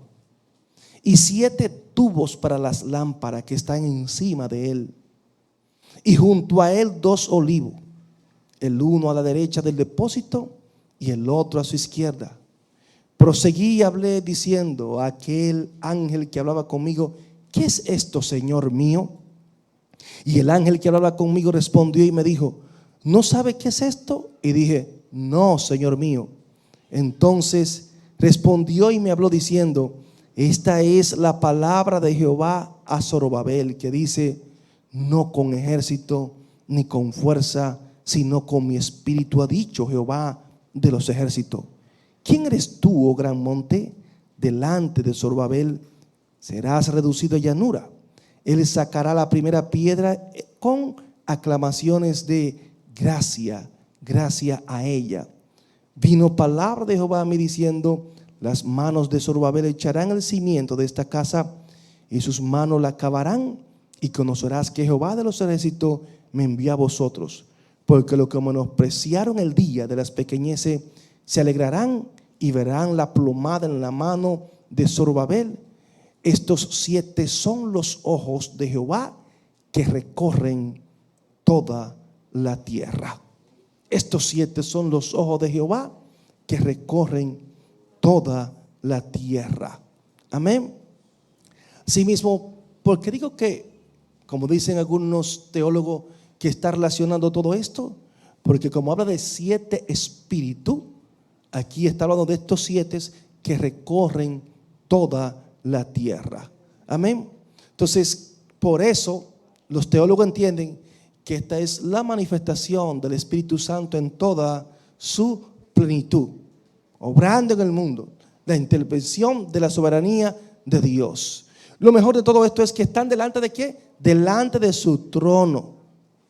y 7 tubos para las lámparas que están encima de él, y junto a él 2 olivos, el uno a la derecha del depósito y el otro a su izquierda. Proseguí y hablé diciendo a aquel ángel que hablaba conmigo, ¿qué es esto, Señor mío? Y el ángel que hablaba conmigo respondió y me dijo, ¿no sabe qué es esto? Y dije, no, Señor mío. Entonces respondió y me habló diciendo, esta es la palabra de Jehová a Zorobabel, que dice, no con ejército ni con fuerza, sino con mi espíritu, ha dicho Jehová de los ejércitos. ¿Quién eres tú, oh gran monte? Delante de Zorobabel serás reducido a llanura. Él sacará la primera piedra con aclamaciones de gracia, gracia a ella. Vino palabra de Jehová a mí diciendo, las manos de Zorobabel echarán el cimiento de esta casa y sus manos la acabarán, y conocerás que Jehová de los ejércitos me envió a vosotros, porque lo que menospreciaron el día de las pequeñeces se alegrarán y verán la plomada en la mano de Zorobabel. Estos 7 son los ojos de Jehová que recorren toda la tierra. Estos 7 son los ojos de Jehová que recorren toda la tierra. Amén. Asimismo, porque digo que, como dicen algunos teólogos, que está relacionando todo esto, porque como habla de 7 espíritus, aquí está hablando de estos 7 que recorren toda la tierra. Amén. Entonces, por eso los teólogos entienden que esta es la manifestación del Espíritu Santo en toda su plenitud, obrando en el mundo, la intervención de la soberanía de Dios. Lo mejor de todo esto es que están delante de ¿qué? Delante de su trono.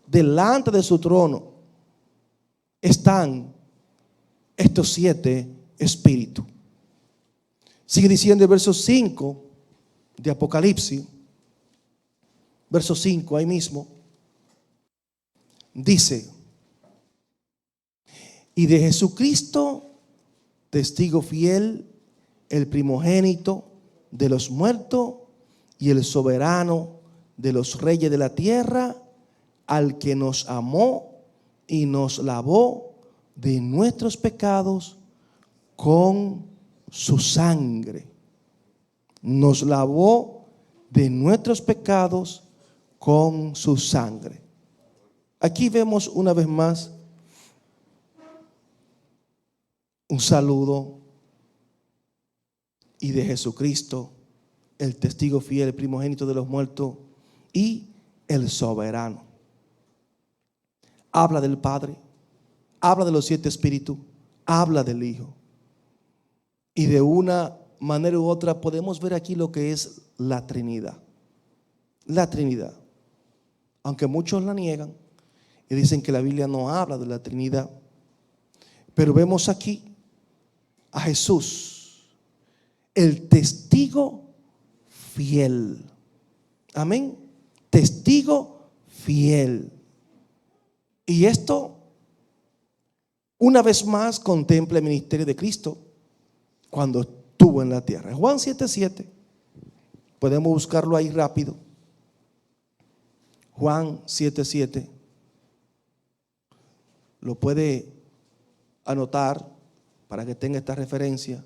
Delante de su trono están estos 7 espíritus. Sigue diciendo el verso 5 de Apocalipsis, verso 5 ahí mismo, dice, y de Jesucristo, testigo fiel, el primogénito de los muertos y el soberano de los reyes de la tierra, al que nos amó y nos lavó de nuestros pecados con su sangre. Nos lavó de nuestros pecados con su sangre. Aquí vemos una vez más un saludo y de Jesucristo, el testigo fiel, el primogénito de los muertos y el soberano. Habla del Padre, habla de los 7 espíritus, habla del Hijo. Y de una manera u otra podemos ver aquí lo que es la Trinidad. La Trinidad. Aunque muchos la niegan y dicen que la Biblia no habla de la Trinidad, pero vemos aquí a Jesús, el testigo fiel. Amén. Testigo fiel. Y esto, una vez más, contempla el ministerio de Cristo cuando estuvo en la tierra. Juan 7:7, podemos buscarlo ahí rápido. Juan 7:7, lo puede anotar para que tenga esta referencia.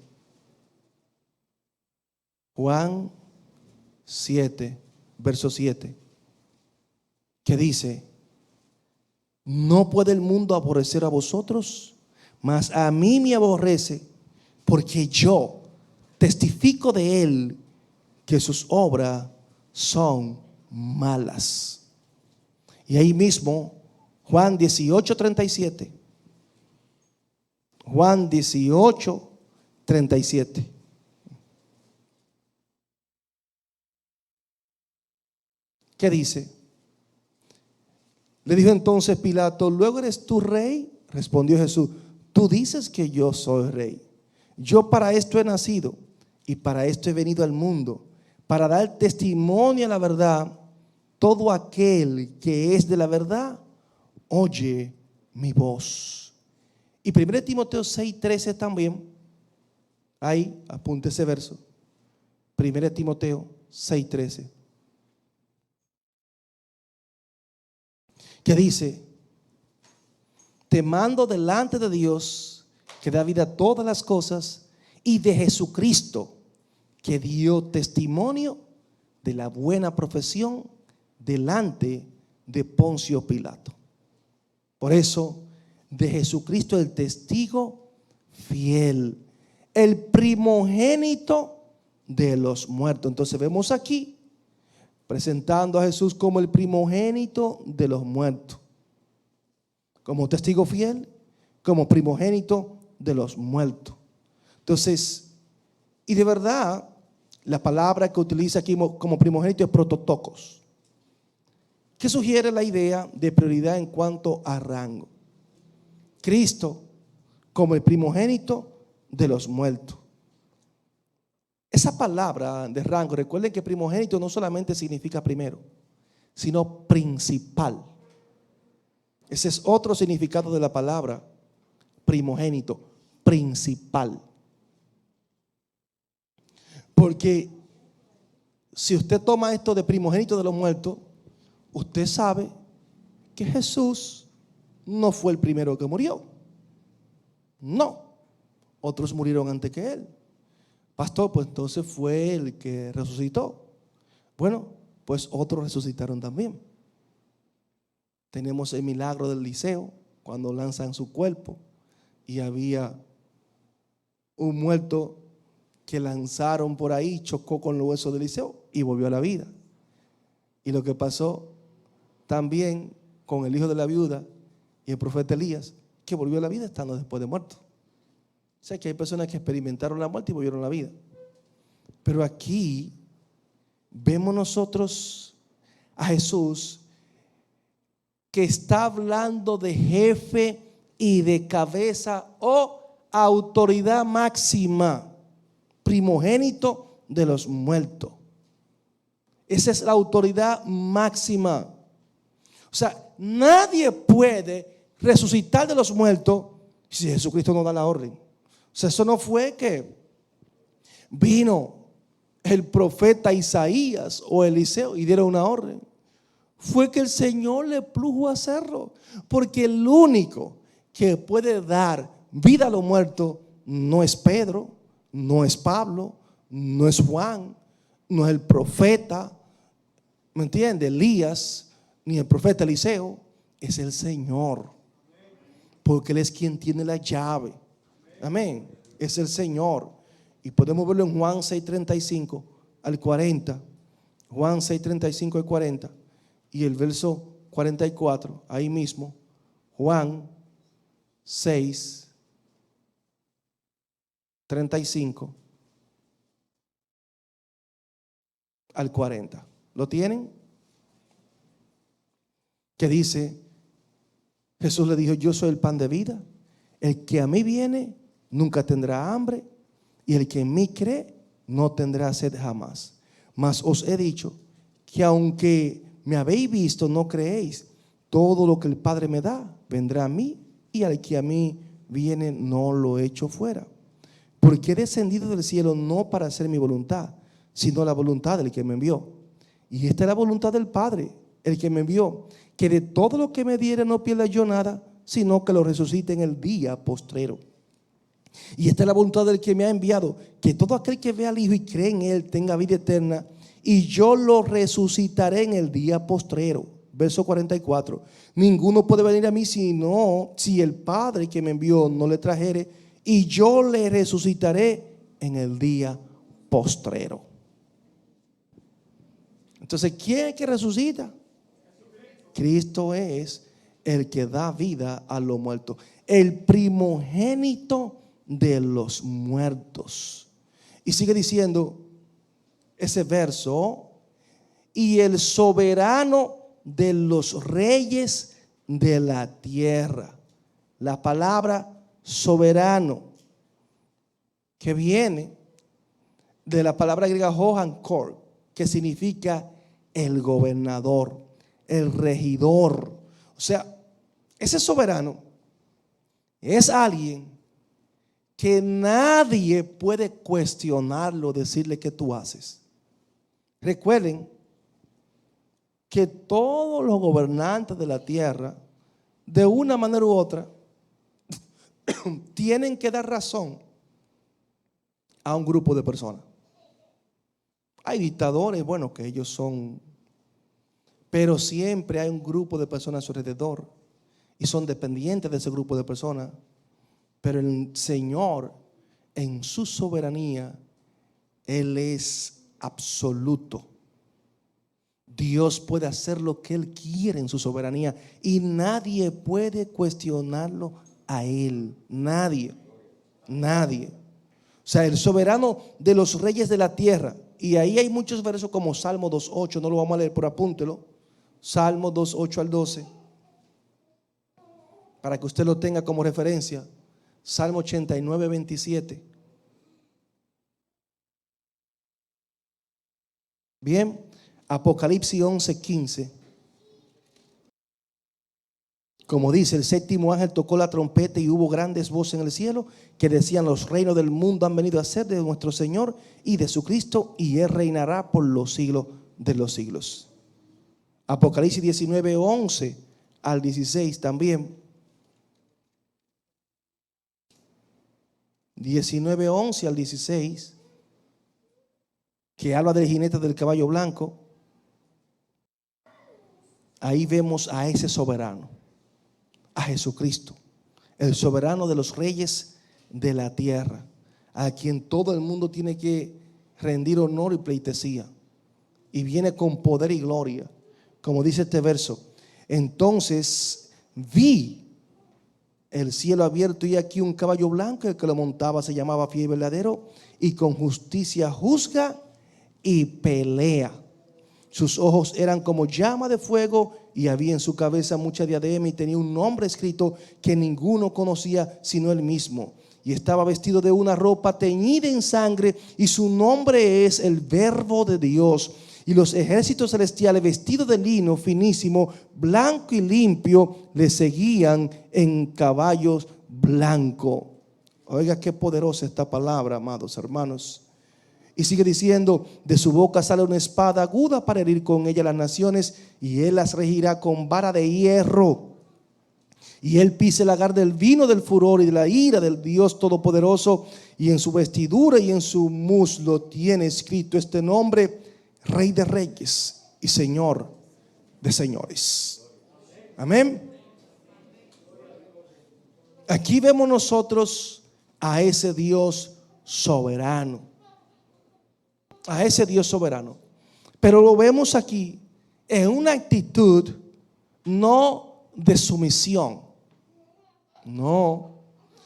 Juan 7, verso 7, que dice, no puede el mundo aborrecer a vosotros, mas a mí me aborrece, porque yo testifico de él que sus obras son malas. Y ahí mismo, Juan 18:37. Juan 18, 37. ¿Qué dice? Le dijo entonces Pilato: ¿luego eres tú rey? Respondió Jesús: tú dices que yo soy rey. Yo para esto he nacido y para esto he venido al mundo, para dar testimonio a la verdad. Todo aquel que es de la verdad oye mi voz. Y 1 Timoteo 6:13 también. Ahí, apunte ese verso. 1 Timoteo 6:13. Que dice: te mando delante de Dios, que da vida a todas las cosas, y de Jesucristo, que dio testimonio de la buena profesión delante de Poncio Pilato. Por eso, de Jesucristo el testigo fiel, el primogénito de los muertos. Entonces vemos aquí presentando a Jesús como el primogénito de los muertos, como testigo fiel, como primogénito de los muertos. Entonces, y de verdad, la palabra que utiliza aquí como primogénito es prototokos, que sugiere la idea de prioridad en cuanto a rango. Cristo como el primogénito de los muertos. Esa palabra de rango, recuerden que primogénito no solamente significa primero, sino principal. Ese es otro significado de la palabra primogénito, principal. Porque si usted toma esto de primogénito de los muertos, usted sabe que Jesús no fue el primero que murió. No, otros murieron antes que él. Pastor, pues entonces fue el que resucitó. Bueno, pues otros resucitaron también. Tenemos el milagro del Eliseo, cuando lanzan su cuerpo y había un muerto que lanzaron por ahí, chocó con los huesos de Eliseo y volvió a la vida. Y lo que pasó también con el hijo de la viuda y el profeta Elías, que volvió a la vida estando después de muerto. O sea que hay personas que experimentaron la muerte y volvieron a la vida. Pero aquí vemos nosotros a Jesús que está hablando de jefe y de cabeza o autoridad máxima, primogénito de los muertos. Esa es la autoridad máxima. O sea, nadie puede resucitar de los muertos si Jesucristo no da la orden. O sea, eso no fue que vino el profeta Isaías o Eliseo y dieron una orden. Fue que el Señor le plujo hacerlo. Porque el único que puede dar vida a los muertos no es Pedro, no es Pablo, no es Juan, no es el profeta, ¿me entiende? Elías, ni el profeta Eliseo, es el Señor. Porque Él es quien tiene la llave. Amén. Es el Señor. Y podemos verlo en Juan 6:35 al 40. Juan 6:35 al 40. Y el verso 44, ahí mismo. Juan 6:35 al 40. ¿Lo tienen? Que dice, Jesús le dijo: yo soy el pan de vida. El que a mí viene nunca tendrá hambre, y el que en mí cree no tendrá sed jamás. Mas os he dicho que aunque me habéis visto, no creéis. Todo lo que el Padre me da vendrá a mí, y al que a mí viene no lo echo fuera. Porque he descendido del cielo no para hacer mi voluntad, sino la voluntad del que me envió. Y esta es la voluntad del Padre, el que me envió, que de todo lo que me diere no pierda yo nada, sino que lo resucite en el día postrero. Y esta es la voluntad del que me ha enviado, que todo aquel que vea al Hijo y cree en Él tenga vida eterna, y yo lo resucitaré en el día postrero. Verso 44. Ninguno puede venir a mí si el Padre que me envió no le trajere, y yo le resucitaré en el día postrero. Entonces, ¿quién es el que resucita? Cristo es el que da vida a los muertos, el primogénito de los muertos. Y sigue diciendo ese verso, y el soberano de los reyes de la tierra. La palabra soberano, que viene de la palabra griega Hohankor, que significa el gobernador, el regidor. O sea, ese soberano es alguien que nadie puede cuestionarlo, decirle qué tú haces. Recuerden que todos los gobernantes de la tierra, de una manera u otra, tienen que dar razón a un grupo de personas. Hay dictadores, bueno, que ellos son, pero siempre hay un grupo de personas a su alrededor y son dependientes de ese grupo de personas. Pero el Señor, en su soberanía, Él es absoluto. Dios puede hacer lo que Él quiere en su soberanía y nadie puede cuestionarlo a Él. Nadie. O sea, el soberano de los reyes de la tierra. Y ahí hay muchos versos como Salmo 2.8, no lo vamos a leer, pero apúntelo. Salmo 2.8 al 12, para que usted lo tenga como referencia. Salmo 89.27. Bien, Apocalipsis 11.15. Como dice, el séptimo ángel tocó la trompeta y hubo grandes voces en el cielo que decían: los reinos del mundo han venido a ser de nuestro Señor y de su Cristo, y Él reinará por los siglos de los siglos. Apocalipsis 19.11 al 16 también. 19.11 al 16, que habla del jinete del caballo blanco. Ahí vemos a ese soberano, a Jesucristo, el soberano de los reyes de la tierra, a quien todo el mundo tiene que rendir honor y pleitesía, y viene con poder y gloria, como dice este verso. Entonces vi el cielo abierto y aquí un caballo blanco, el que lo montaba se llamaba Fiel y Verdadero, y con justicia juzga y pelea. Sus ojos eran como llama de fuego y había en su cabeza mucha diadema y tenía un nombre escrito que ninguno conocía sino él mismo. Y estaba vestido de una ropa teñida en sangre y su nombre es el Verbo de Dios. Y los ejércitos celestiales vestidos de lino finísimo, blanco y limpio, le seguían en caballos blancos. Oiga qué poderosa esta palabra, amados hermanos. Y sigue diciendo: de su boca sale una espada aguda para herir con ella las naciones, y él las regirá con vara de hierro. Y él pisa el lagar del vino del furor y de la ira del Dios Todopoderoso, y en su vestidura y en su muslo tiene escrito este nombre: Rey de Reyes y Señor de Señores. Amén. Aquí vemos nosotros a ese Dios soberano. A ese Dios soberano. Pero lo vemos aquí en una actitud no de sumisión, no,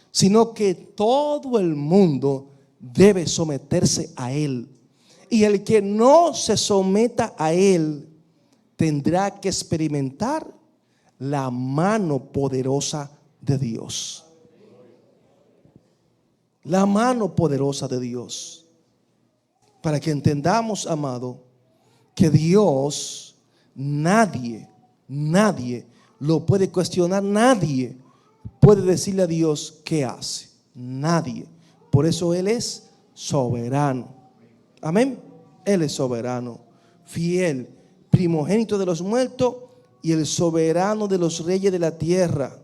sino que todo el mundo debe someterse a Él. Y el que no se someta a Él tendrá que experimentar la mano poderosa de Dios. La mano poderosa de Dios. Para que entendamos, amado, que Dios, nadie lo puede cuestionar, nadie puede decirle a Dios qué hace, nadie. Por eso Él es soberano. Amén. Él es soberano, fiel, primogénito de los muertos y el soberano de los reyes de la tierra,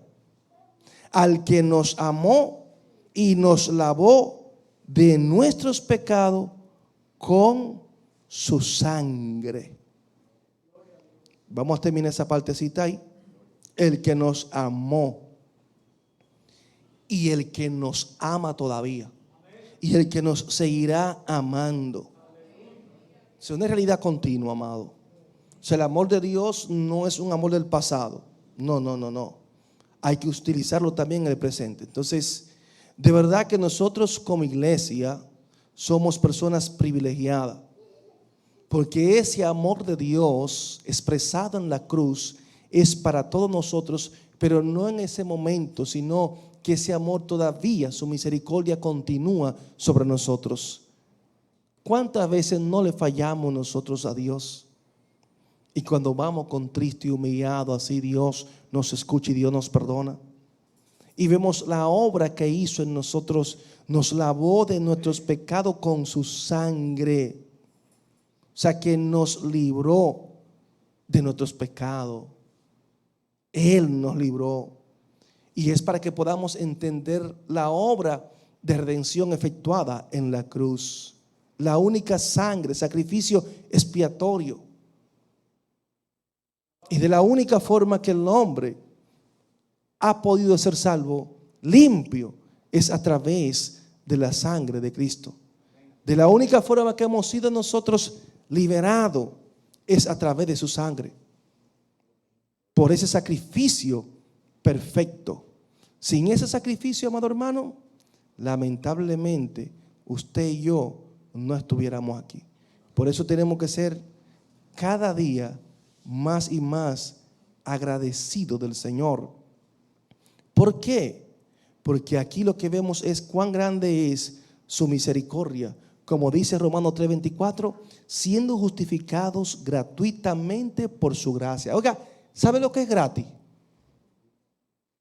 al que nos amó y nos lavó de nuestros pecados con su sangre. Vamos a terminar esa partecita ahí. El que nos amó y el que nos ama todavía y el que nos seguirá amando. Es una realidad continua, amado. O sea, el amor de Dios no es un amor del pasado. No. Hay que utilizarlo también en el presente. Entonces, De verdad que nosotros como iglesia somos personas privilegiadas, porque ese amor de Dios expresado en la cruz es para todos nosotros, pero no en ese momento, sino que ese amor todavía, su misericordia continúa sobre nosotros. ¿Cuántas veces no le fallamos nosotros a Dios? Y cuando vamos contrito y humillado, así Dios nos escucha y Dios nos perdona. Y vemos la obra que hizo en nosotros, nos lavó de nuestros pecados con su sangre. O sea, que nos libró de nuestros pecados. Él nos libró. Y es para que podamos entender la obra de redención efectuada en la cruz. La única sangre, sacrificio expiatorio. Y de la única forma que el hombre ha podido ser salvo, limpio, es a través de la sangre de Cristo. De la única forma que hemos sido nosotros liberados es a través de su sangre. Por ese sacrificio perfecto. Sin ese sacrificio, amado hermano, lamentablemente usted y yo no estuviéramos aquí. Por eso tenemos que ser cada día más y más agradecidos del Señor. ¿Por qué? Porque aquí lo que vemos es cuán grande es su misericordia. Como dice Romanos 3:24, siendo justificados gratuitamente por su gracia. Oiga, ¿sabe lo que es gratis?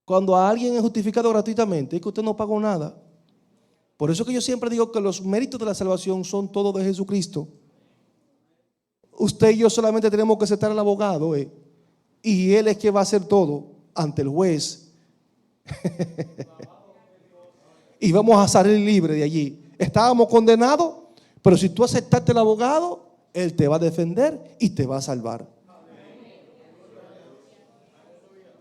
Cuando a alguien es justificado gratuitamente, es que usted no pagó nada. Por eso que yo siempre digo que los méritos de la salvación son todos de Jesucristo. Usted y yo solamente tenemos que aceptar al abogado, y él es que va a hacer todo ante el juez. Y vamos a salir libres de allí. Estábamos condenados, pero si tú aceptaste al abogado, él te va a defender y te va a salvar.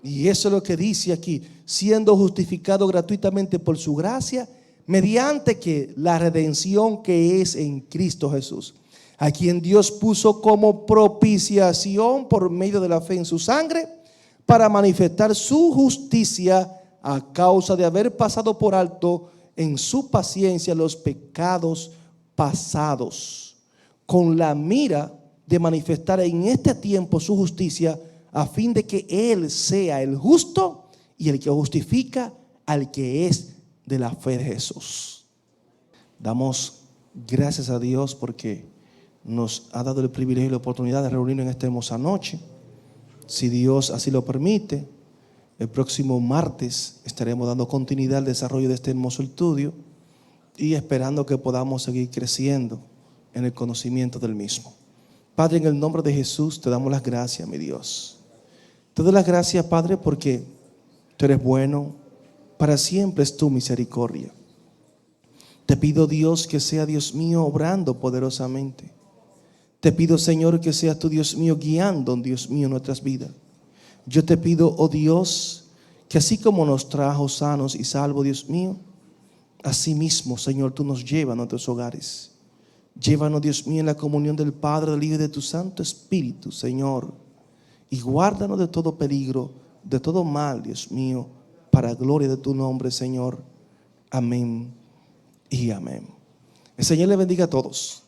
Y eso es lo que dice aquí, siendo justificado gratuitamente por su gracia, mediante que la redención que es en Cristo Jesús, a quien Dios puso como propiciación por medio de la fe en su sangre, para manifestar su justicia a causa de haber pasado por alto en su paciencia los pecados pasados, con la mira de manifestar en este tiempo su justicia, a fin de que Él sea el justo y el que justifica al que es de la fe de Jesús. Damos gracias a Dios porque nos ha dado el privilegio y la oportunidad de reunirnos en esta hermosa noche. Si Dios así lo permite, el próximo martes estaremos dando continuidad al desarrollo de este hermoso estudio y esperando que podamos seguir creciendo en el conocimiento del mismo. Padre, en el nombre de Jesús te damos las gracias, mi Dios. Te doy las gracias, Padre, porque tú eres bueno, para siempre es tu misericordia. Te pido, Dios, que sea, Dios mío, obrando poderosamente. Te pido, Señor, que seas tu Dios mío guiando, Dios mío, nuestras vidas. Yo te pido, oh Dios, que así como nos trajo sanos y salvos, Dios mío, así mismo, Señor, tú nos llevas a nuestros hogares. Llévanos, Dios mío, en la comunión del Padre, del Hijo y de tu Santo Espíritu, Señor. Y guárdanos de todo peligro, de todo mal, Dios mío, para gloria de tu nombre, Señor. Amén y amén. El Señor le bendiga a todos.